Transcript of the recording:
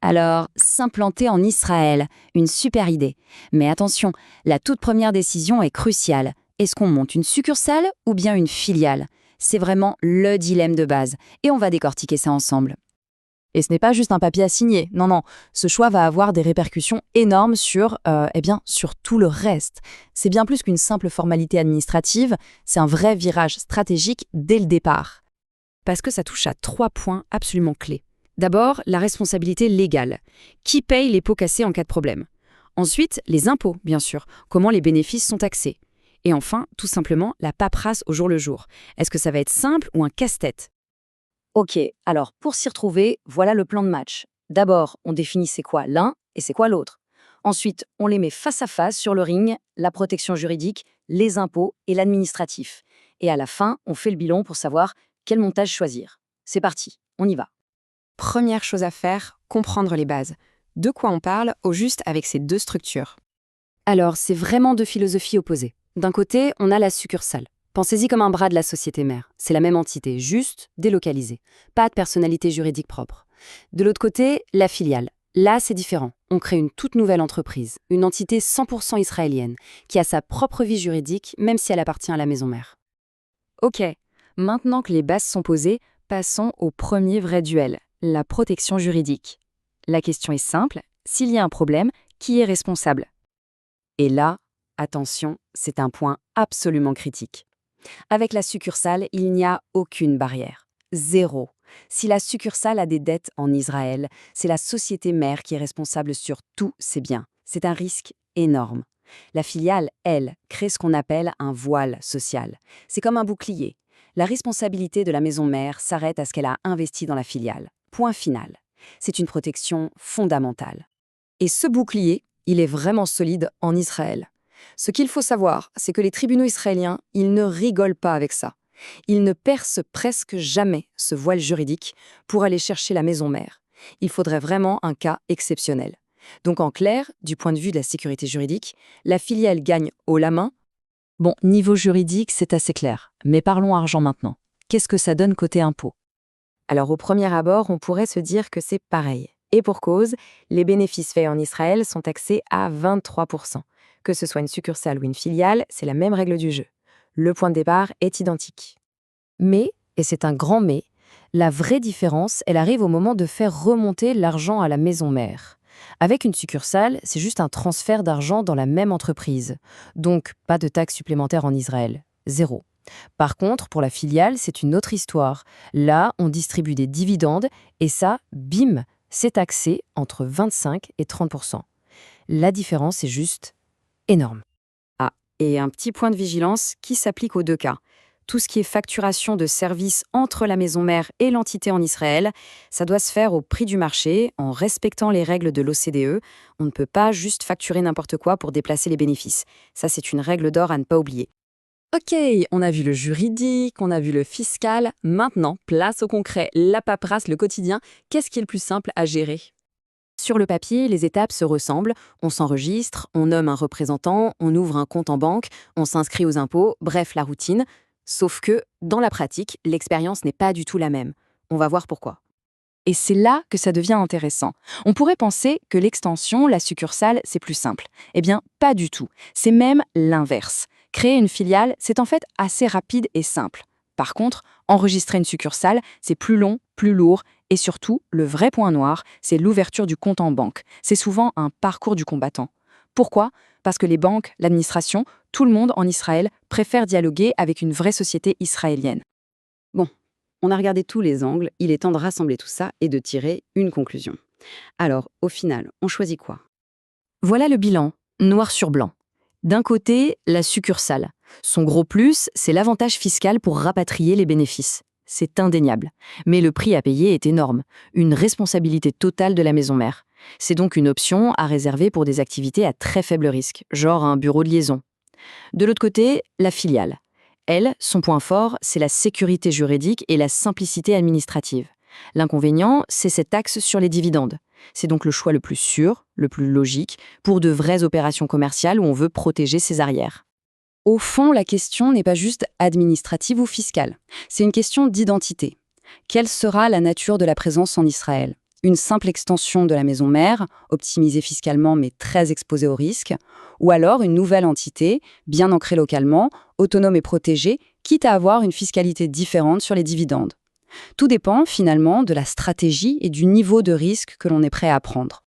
Alors, s'implanter en Israël, une super idée. Mais attention, la toute première décision est cruciale. Est-ce qu'on monte une succursale ou bien une filiale? C'est vraiment le dilemme de base, et on va décortiquer ça ensemble. Et ce n'est pas juste un papier à signer. Non, non. Ce choix va avoir des répercussions énormes sur tout le reste. C'est bien plus qu'une simple formalité administrative, c'est un vrai virage stratégique dès le départ. Parce que ça touche à 3 points absolument clés. D'abord, la responsabilité légale. Qui paye les pots cassés en cas de problème? Ensuite, les impôts, bien sûr. Comment les bénéfices sont taxés? Et enfin, tout simplement, la paperasse au jour le jour. Est-ce que ça va être simple ou un casse-tête? Ok, alors pour s'y retrouver, voilà le plan de match. D'abord, on définit c'est quoi l'un et c'est quoi l'autre. Ensuite, on les met face à face sur le ring, la protection juridique, les impôts et l'administratif. Et à la fin, on fait le bilan pour savoir quel montage choisir. C'est parti, on y va. Première chose à faire, comprendre les bases. De quoi on parle au juste avec ces deux structures? Alors, c'est vraiment deux philosophies opposées. D'un côté, on a la succursale. Pensez-y comme un bras de la société mère. C'est la même entité, juste délocalisée. Pas de personnalité juridique propre. De l'autre côté, la filiale. Là, c'est différent. On crée une toute nouvelle entreprise, une entité 100% israélienne, qui a sa propre vie juridique, même si elle appartient à la maison mère. Ok, maintenant que les bases sont posées, passons au premier vrai duel, la protection juridique. La question est simple, s'il y a un problème, qui est responsable? Et là, attention, c'est un point absolument critique. Avec la succursale, il n'y a aucune barrière. Zéro. Si la succursale a des dettes en Israël, c'est la société mère qui est responsable sur tous ses biens. C'est un risque énorme. La filiale, elle, crée ce qu'on appelle un voile social. C'est comme un bouclier. La responsabilité de la maison mère s'arrête à ce qu'elle a investi dans la filiale. Point final. C'est une protection fondamentale. Et ce bouclier, il est vraiment solide en Israël. Ce qu'il faut savoir, c'est que les tribunaux israéliens, ils ne rigolent pas avec ça. Ils ne percent presque jamais ce voile juridique pour aller chercher la maison mère. Il faudrait vraiment un cas exceptionnel. Donc en clair, du point de vue de la sécurité juridique, la filiale gagne haut la main. Bon, niveau juridique, c'est assez clair. Mais parlons argent maintenant. Qu'est-ce que ça donne côté impôt? Alors au premier abord, on pourrait se dire que c'est pareil. Et pour cause, les bénéfices faits en Israël sont taxés à 23%. Que ce soit une succursale ou une filiale, c'est la même règle du jeu. Le point de départ est identique. Mais, et c'est un grand mais, la vraie différence, elle arrive au moment de faire remonter l'argent à la maison mère. Avec une succursale, c'est juste un transfert d'argent dans la même entreprise. Donc, pas de taxes supplémentaires en Israël. Zéro. Par contre, pour la filiale, c'est une autre histoire. Là, on distribue des dividendes et ça, bim, c'est taxé entre 25 et 30%. La différence est juste énorme. Ah, et un petit point de vigilance qui s'applique aux deux cas. Tout ce qui est facturation de services entre la maison mère et l'entité en Israël, ça doit se faire au prix du marché, en respectant les règles de l'OCDE. On ne peut pas juste facturer n'importe quoi pour déplacer les bénéfices. Ça, c'est une règle d'or à ne pas oublier. Ok, on a vu le juridique, on a vu le fiscal. Maintenant, place au concret, la paperasse, le quotidien. Qu'est-ce qui est le plus simple à gérer? Sur le papier, les étapes se ressemblent. On s'enregistre, on nomme un représentant, on ouvre un compte en banque, on s'inscrit aux impôts, bref, la routine. Sauf que, dans la pratique, l'expérience n'est pas du tout la même. On va voir pourquoi. Et c'est là que ça devient intéressant. On pourrait penser que l'extension, la succursale, c'est plus simple. Eh bien, pas du tout. C'est même l'inverse. Créer une filiale, c'est en fait assez rapide et simple. Par contre, enregistrer une succursale, c'est plus long, plus lourd, et surtout, le vrai point noir, c'est l'ouverture du compte en banque. C'est souvent un parcours du combattant. Pourquoi? Parce que les banques, l'administration, tout le monde en Israël préfère dialoguer avec une vraie société israélienne. Bon, on a regardé tous les angles, il est temps de rassembler tout ça et de tirer une conclusion. Alors, au final, on choisit quoi? Voilà le bilan, noir sur blanc. D'un côté, la succursale. Son gros plus, c'est l'avantage fiscal pour rapatrier les bénéfices. C'est indéniable. Mais le prix à payer est énorme. Une responsabilité totale de la maison mère. C'est donc une option à réserver pour des activités à très faible risque, genre un bureau de liaison. De l'autre côté, la filiale. Elle, son point fort, c'est la sécurité juridique et la simplicité administrative. L'inconvénient, c'est cette taxe sur les dividendes. C'est donc le choix le plus sûr, le plus logique, pour de vraies opérations commerciales où on veut protéger ses arrières. Au fond, la question n'est pas juste administrative ou fiscale. C'est une question d'identité. Quelle sera la nature de la présence en Israël? une simple extension de la maison mère, optimisée fiscalement mais très exposée au risque, ou alors une nouvelle entité, bien ancrée localement, autonome et protégée, quitte à avoir une fiscalité différente sur les dividendes. Tout dépend finalement de la stratégie et du niveau de risque que l'on est prêt à prendre.